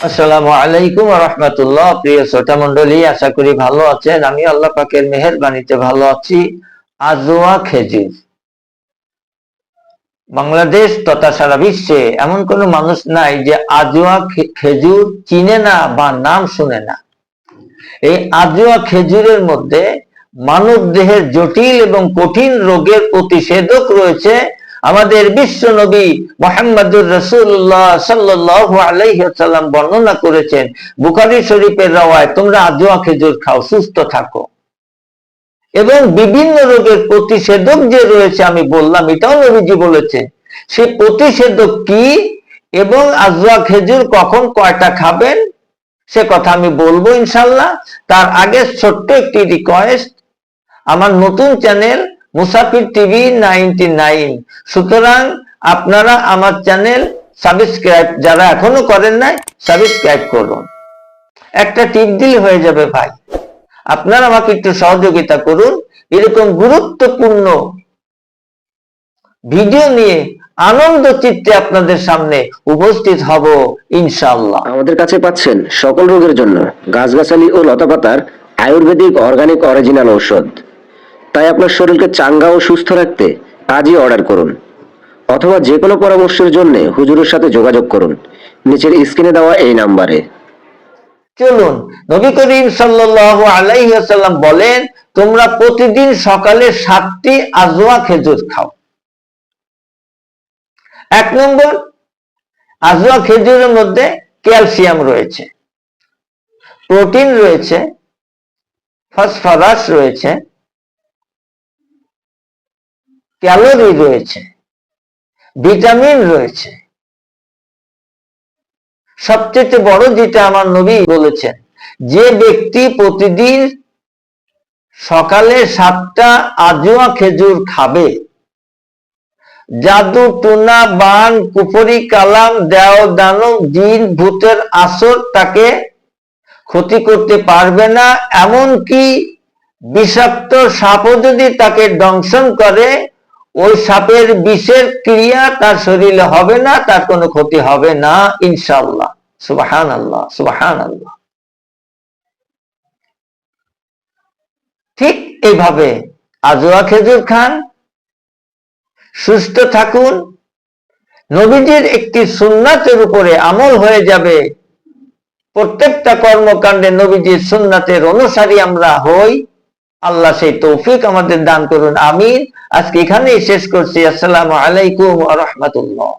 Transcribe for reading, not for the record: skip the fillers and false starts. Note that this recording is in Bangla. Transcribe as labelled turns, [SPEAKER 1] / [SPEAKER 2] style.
[SPEAKER 1] আসসালামু আলাইকুম ওয়া রাহমাতুল্লাহ। প্রিয় শ্রোতা মণ্ডলী, আশা করি ভালো আছেন। আমি আল্লাহ পাকের মেহেরবানিতে ভালো আছি। আজওয়া খেজুর বাংলাদেশ তথা সারা বিশ্বে এমন কোনো মানুষ নাই যে আজওয়া খেজুর চিনে না বা নাম শুনে না। এই আজওয়া খেজুরের মধ্যে মানব দেহের জটিল এবং কঠিন রোগের প্রতিষেধক রয়েছে। আমাদের বিশ্ব নবী মুহাম্মদুর রাসূলুল্লাহ সাল্লাল্লাহু আলাইহি ওয়াসাল্লাম বর্ণনা করেছেন, বুখারী শরীফের রওয়ায়াত, তোমরা আজওয়া খেজুর খাও, সুস্থ থাকো। এবং বিভিন্ন রোগের প্রতিষেধক যে রয়েছে আমি বললাম, এটাও নবীজি বলেছেন। সেই প্রতিষেধক কি এবং আজওয়া খেজুর কখন কয়টা খাবেন সে কথা আমি বলবো ইনশাল্লাহ। তার আগে ছোট্ট একটি রিকোয়েস্ট, আমার নতুন চ্যানেল মুসাফির টিভি 99, সুতরাং আপনারা আমার চ্যানেল সাবস্ক্রাইব, যারা এখনো করেন নাই সাবস্ক্রাইব করুন। একটা টিপ দিলে হয়ে যাবে ভাই, আপনারা আমাকে একটু সহযোগিতা করুন। এরকম গুরুত্বপূর্ণ ভিডিও নিয়ে আনন্দ চিত্তে আপনাদের সামনে উপস্থিত হব ইনশাআল্লাহ।
[SPEAKER 2] আমাদের কাছে পাচ্ছেন সকল রোগের জন্য গাছগাছালি ও লতাপাতার আয়ুর্বেদিক অর্গানিক অরিজিনাল ঔষধ। তাই আপনার শরীরকে চাঙ্গা ও সুস্থ রাখতে আজই অর্ডার করুন, অথবা যে কোনো পরামর্শের জন্য হুজুরের সাথে যোগাযোগ করুন নিচের স্ক্রিনে দেওয়া এই নাম্বারে।
[SPEAKER 1] চলুন, নবী করিম সাল্লাল্লাহু আলাইহি ওয়াসাল্লাম বলেন, তোমরা প্রতিদিন সকালে 7টি আজওয়া খেজুর খাও। 1 নম্বর, আজওয়া খেজুরের মধ্যে ক্যালসিয়াম রয়েছে, প্রোটিন রয়েছে, ফসফরাস রয়েছে, ক্যালোরি রয়েছে, ভিটামিন রয়েছে। সবচেয়ে বড় যেটা আমার নবী বলেছেন, যে ব্যক্তি প্রতিদিন সকালে 7টা আজওয়া খেজুর খাবে, জাদু টুনা বান কুফরি কালাম দেও দানব জিন ভূতের আসর তাকে ক্ষতি করতে পারবে না। এমনকি বিষাক্ত সাপও যদি তাকে দংশন করে, ওই সাপের বিষের ক্রিয়া তার শরীরে হবে না, তার কোনো ক্ষতি হবে না ইনশাআল্লাহ। সুবহানাল্লাহ, সুবহানাল্লাহ। ঠিক এইভাবে আজওয়া খেজুর খান, সুস্থ থাকুন। নবীজির একটি সুন্নাতের উপরে আমল হয়ে যাবে। প্রত্যেকটা কর্মকাণ্ডে নবীজির সুন্নাতের অনুসারী আমরা হই। আল্লাহ সেই তৌফিক আমাদের দান করুন, আমিন। আজকে এখানেই শেষ করছি। আসসালামু আলাইকুম ওয়া রাহমাতুল্লাহ।